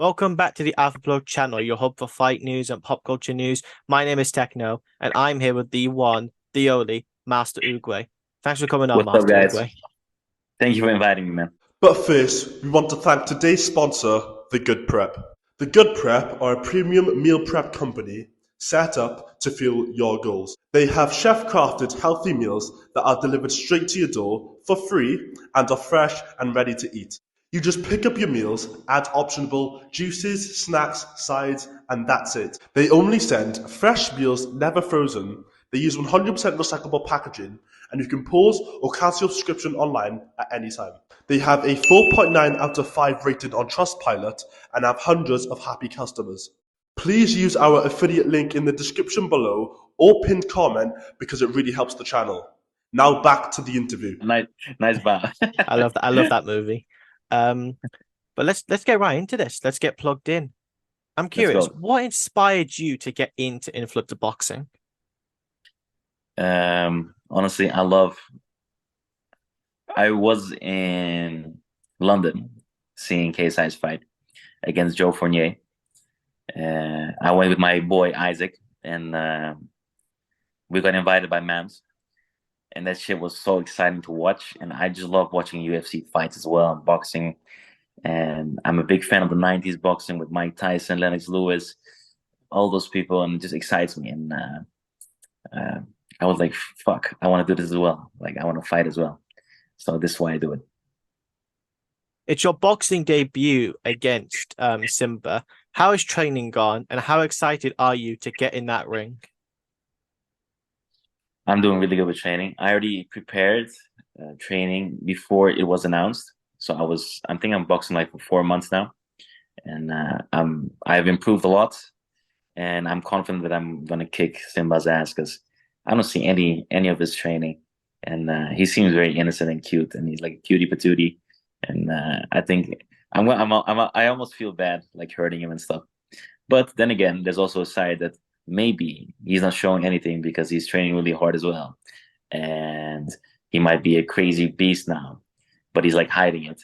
Welcome back to the Alpha Plug channel, your hub for fight news and pop culture news. My name is Techno, and I'm here with the one, the only, Master Oogway. Thanks for coming on, What's up, Master guys? Oogway. Thank you for inviting me, man. But first, we want to thank today's sponsor, The Good Prep. The Good Prep are a premium meal prep company set up to fuel your goals. They have chef crafted healthy meals that are delivered straight to your door for free and are fresh and ready to eat. You just pick up your meals, add optionable juices, snacks, sides, and that's it. They only send fresh meals, never frozen. They use 100% recyclable packaging, and you can pause or cancel your subscription online at any time. They have a 4.9 out of 5 rating on Trustpilot and have hundreds of happy customers. Please use our affiliate link in the description below or pinned comment because it really helps the channel. Now back to the interview. Nice, nice bow. I love that. I love that movie. Um, but let's get right into this. Let's get plugged in. I'm Let's curious, go. what inspired you to get into influencer boxing? Honestly, I was in London seeing KSI's fight against Joe Fournier. I went with my boy Isaac, and we got invited by Mams, and that shit was so exciting to watch. And I just love watching UFC fights as well, and boxing. And I'm a big fan of the '90s boxing with Mike Tyson, Lennox Lewis, all those people, and it just excites me. And uh, I was like, fuck, I want to do this as well. Like, I want to fight as well. So this is why I do it. It's your boxing debut against Simba. How is training gone, and how excited are you to get in that ring? I'm doing really good with training. I already prepared training before it was announced. So I think I'm boxing like for 4 months now, and I've improved a lot, and I'm confident that I'm gonna kick Simba's ass because I don't see any of his training, and he seems very innocent and cute, and he's like a cutie patootie, and I think I almost feel bad like hurting him and stuff. But then again, there's also a side that maybe he's not showing anything because he's training really hard as well, and he might be a crazy beast now, but he's like hiding it.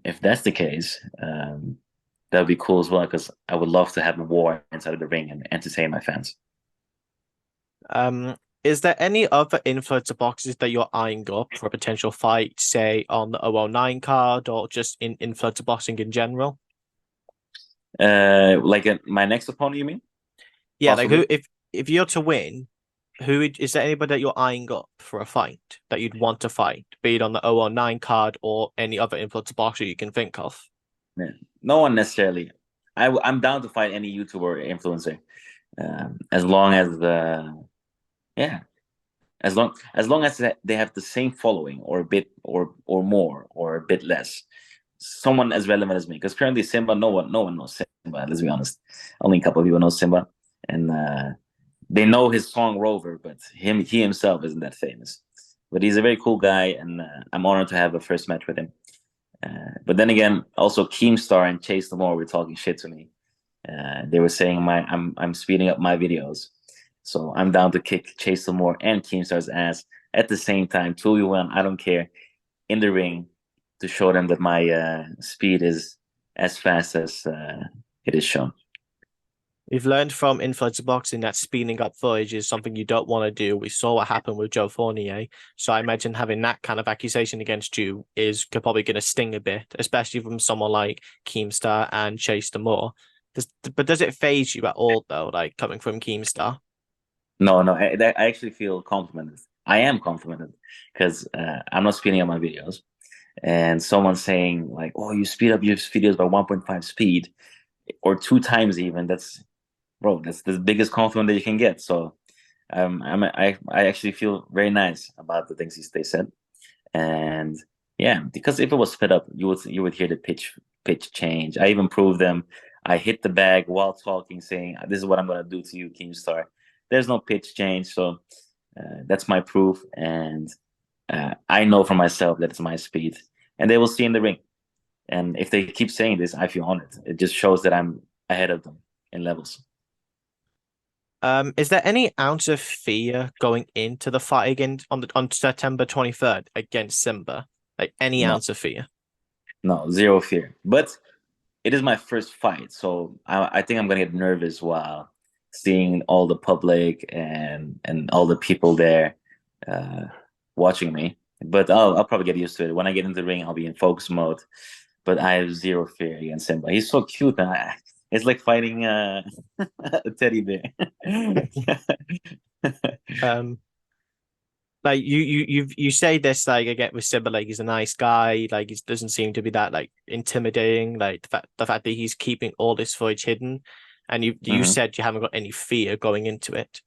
If that's the case, that would be cool as well because I would love to have a war inside of the ring and entertain my fans. Um, is there any other influencer boxes that you're eyeing up for a potential fight, say on the 009 card or just in influencer boxing in general? My next opponent, you mean? Yeah, like Possibly? if you're to win, is there anybody that you're eyeing up for a fight that you'd want to fight, be it on the 009 card or any other influencer boxer you can think of? Yeah. No one necessarily. I'm down to fight any YouTuber or influencer, as long as yeah, as long as they have the same following or a bit or more or a bit less. Someone as relevant as me, because currently Simba, no one knows Simba. Let's be honest, only a couple of people know Simba, and they know his song Rover, but he himself isn't that famous. But he's a very cool guy, and I'm honored to have a first match with him. But then again, also Keemstar and Chase the More were talking shit to me. They were saying I'm speeding up my videos, so I'm down to kick Chase the More and Keemstar's ass at the same time. 2v1, I don't care, in the ring to show them that my speed is as fast as it is shown. We've learned from influencer boxing that speeding up footage is something you don't want to do. We saw what happened with Joe Fournier, so I imagine having that kind of accusation against you is probably going to sting a bit, especially from someone like Keemstar and Chase the More. But does it phase you at all though, like coming from Keemstar? No, no, I actually feel complimented. I am complimented because I'm not speeding up my videos, and someone saying like, "Oh, you speed up your videos by 1.5 speed, or two times even." That's bro, that's the biggest compliment that you can get. So, I actually feel very nice about the things they said, and yeah, because if it was sped up, you would hear the pitch change. I even proved them. I hit the bag while talking, saying, "This is what I'm gonna do to you, Keemstar." There's no pitch change, so that's my proof, and I know for myself that it's my speed, and they will see in the ring. And if they keep saying this, I feel honored. It just shows that I'm ahead of them in levels. Is there any ounce of fear going into the fight again on September 23rd against Simba? Like any No, ounce of fear? no, zero fear. But it is my first fight, so I think I'm gonna get nervous while seeing all the public and all the people there uh, watching me. But I'll probably get used to it. When I get into the ring, I'll be in focus mode. But I have zero fear against Simba. He's so cute, and it's like fighting a teddy bear. Um, like you say this like again with Simba, like he's a nice guy, like he doesn't seem to be that like intimidating. Like the fact that he's keeping all this footage hidden, and you Mhm. said you haven't got any fear going into it.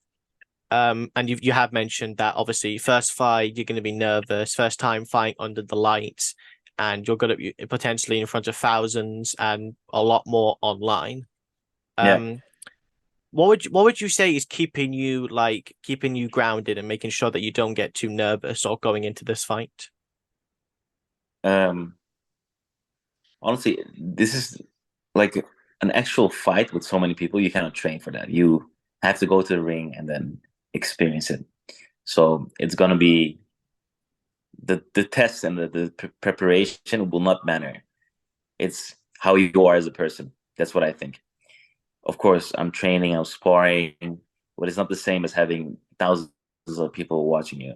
And you have mentioned that obviously first fight you're going to be nervous, first time fighting under the lights, and you're going to be potentially in front of thousands and a lot more online. Yeah. Um, what would you say is keeping you grounded and making sure that you don't get too nervous or going into this fight? Um, Honestly, this is like an actual fight with so many people. You cannot train for that. You have to go to the ring and then experience it. So it's gonna be the test and the preparation will not matter. It's how you are as a person. That's what I think. Of course, I'm training, I'm sparring, but it's not the same as having thousands of people watching you.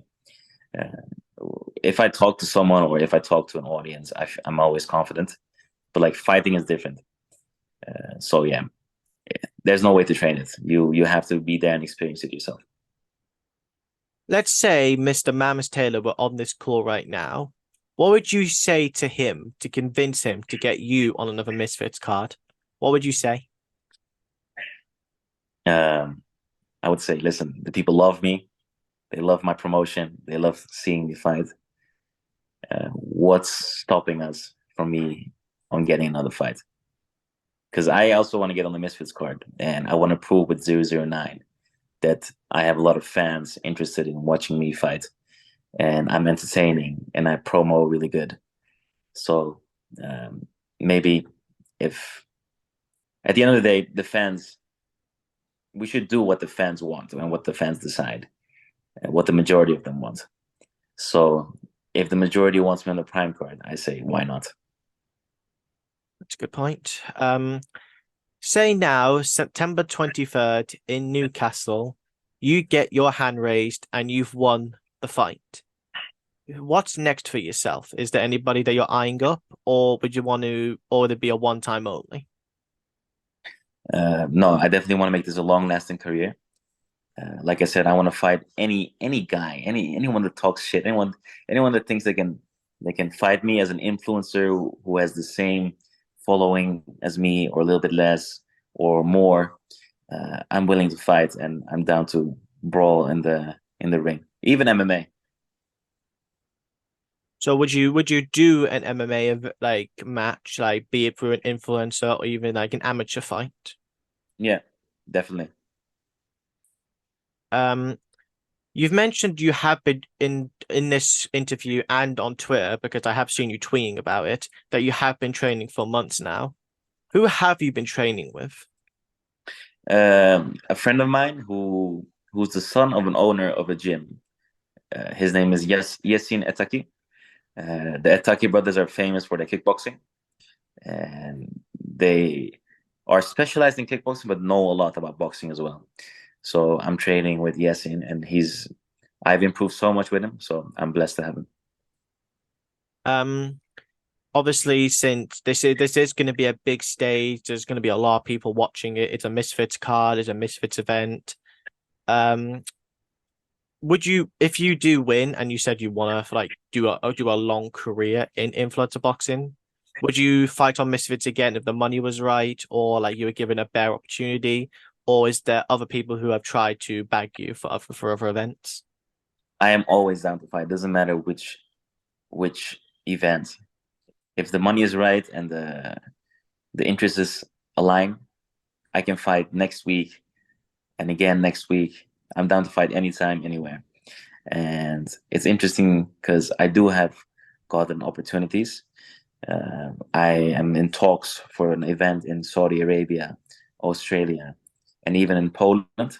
If I talk to someone or if I talk to an audience, I'm always confident. But like fighting is different. So yeah, there's no way to train it. You have to be there and experience it yourself. Let's say Mr. Mammoth Taylor were on this call right now. What would you say to him to convince him to get you on another Misfits card? What would you say? Um, I would say, listen, the people love me. They love my promotion. They love seeing me fight. What's stopping us from me on getting another fight? Because I also want to get on the Misfits card, and I want to prove with 009 that I have a lot of fans interested in watching me fight, and I'm entertaining, and I promo really good. So um, maybe if at the end of the day, the fans, we should do what the fans want and what the fans decide, and what the majority of them want. So if the majority wants me on the prime card, I say why not? That's a good point. Say now, September 23rd in Newcastle, you get your hand raised and you've won the fight. What's next for yourself? Is there anybody that you're eyeing up, or would you want to, or would it be a one time only? No, I definitely want to make this a long lasting career. Like I said, I want to fight any guy, anyone that talks shit, anyone that thinks they can fight me as an influencer who has the same following as me or a little bit less or more. I'm willing to fight and I'm down to brawl in the ring, even MMA. So would you do an MMA like match, like be it through an influencer or even like an amateur fight? Yeah, definitely. Um, you've mentioned you have been in this interview and on Twitter, because I have seen you tweeting about it, that you have been training for months now. Who have you been training with? A friend of mine who's the son of an owner of a gym. His name is Yasin Etaki. The Etaki brothers are famous for their kickboxing, and they are specialized in kickboxing, but know a lot about boxing as well. So I'm training with Yasin, and I've improved so much with him. So I'm blessed to have him. Um, Obviously, since this is going to be a big stage, there's going to be a lot of people watching it. It's a Misfits card, it's a Misfits event. Um, would you, if you do win, and you said you want to like do a long career in influencer boxing, would you fight on Misfits again if the money was right, or like you were given a better opportunity, or is there other people who have tried to bag you for other events? I am always down to fight. Doesn't matter which event. If the money is right and the interests is aligned, I can fight next week and again next week. I'm down to fight anytime, anywhere. And it's interesting because I do have gotten opportunities. I am in talks for an event in Saudi Arabia, Australia, and even in Poland.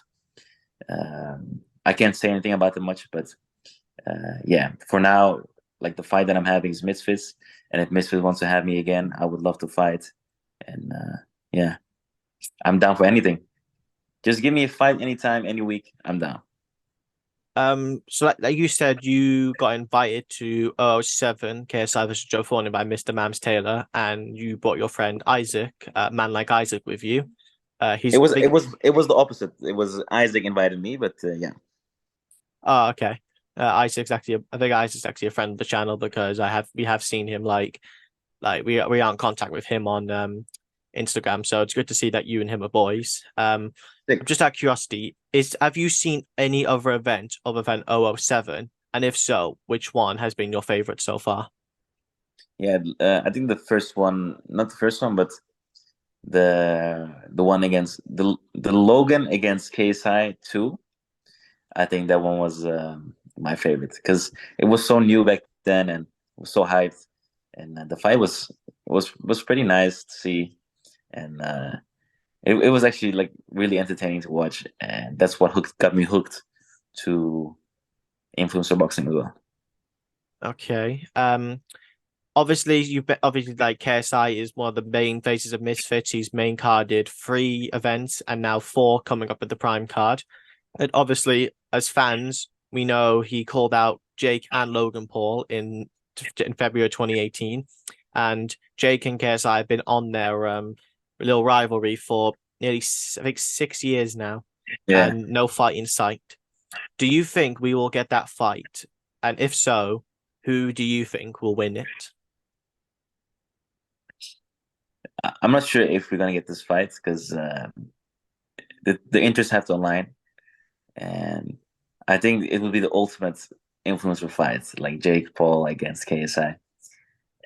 I can't say anything about them much, but yeah, for now, like the fight that I'm having is Misfits, and if Misfits wants to have me again, I would love to fight. And yeah, I'm down for anything. Just give me a fight anytime, any week. I'm down. So like you said, you got invited to 007 KSI versus Joe Thornton by Mr. Mams Taylor, and you brought your friend Isaac, man like Isaac, with you. It He's was it big. was it was the opposite. It was Isaac invited me, but yeah. Oh, okay. Isaac's actually, I think Isaac's actually a friend of the channel because we have seen him we are in contact with him on Instagram, so it's good to see that you and him are boys. Sick. Just out of curiosity, have you seen any other event other than 007? And if so, which one has been your favorite so far? Yeah, I think the first one, not the first one, but the one against the Logan against KSI 2. I think that one was my favorite because it was so new back then and was so hyped, and the fight was pretty nice to see, and it was actually like really entertaining to watch, and that's what got me hooked to influencer boxing as well. Okay. Obviously like KSI is one of the main faces of Misfits. He's main carded 3 events and now 4 coming up at the prime card. And obviously, as fans, we know he called out Jake and Logan Paul in February 2018, and Jake and KSI have been on their little rivalry for nearly I think 6 years now, Yeah, and no fight in sight. Do you think we will get that fight? And if so, who do you think will win it? I'm not sure if we're gonna get this fight because the interests have to align, and I think it will be the ultimate influencer fight, like Jake Paul against KSI.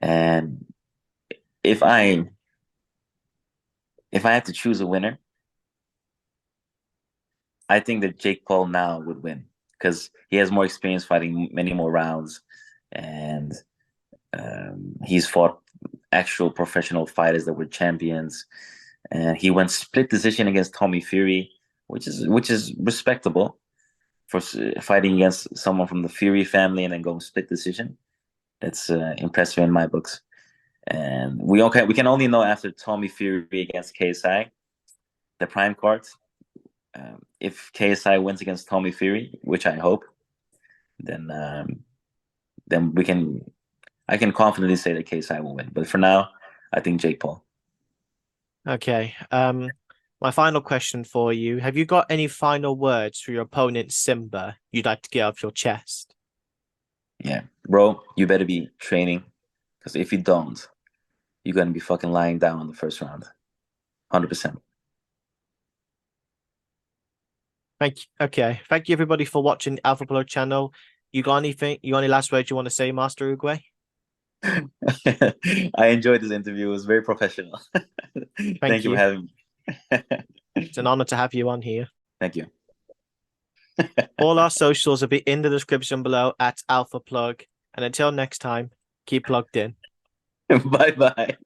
And if I if I had to choose a winner, I think that Jake Paul now would win because he has more experience fighting many more rounds, and he's fought actual professional fighters that were champions, and he went split decision against Tommy Fury, which is respectable for fighting against someone from the Fury family and then going split decision. That's impressive in my books. And we can only know after Tommy Fury against KSI, the prime card. If KSI wins against Tommy Fury, which I hope, then then I can confidently say that KSI will win. But for now, I think Jake Paul. Okay. My final question for you: have you got any final words for your opponent Simba you'd like to get off your chest? Yeah, bro, you better be training because if you don't, you're gonna be fucking lying down in the first round, 100%. Thank you. Okay. Thank you everybody for watching the Alpha Plug channel. You got anything? You got any last words you want to say, Master Oogway? I enjoyed this interview. It was very professional. Thank Thank you for you. having me. It's an honor to have you on here. Thank you. All our socials will be in the description below at Alpha Plug. And until next time, keep plugged in. Bye bye.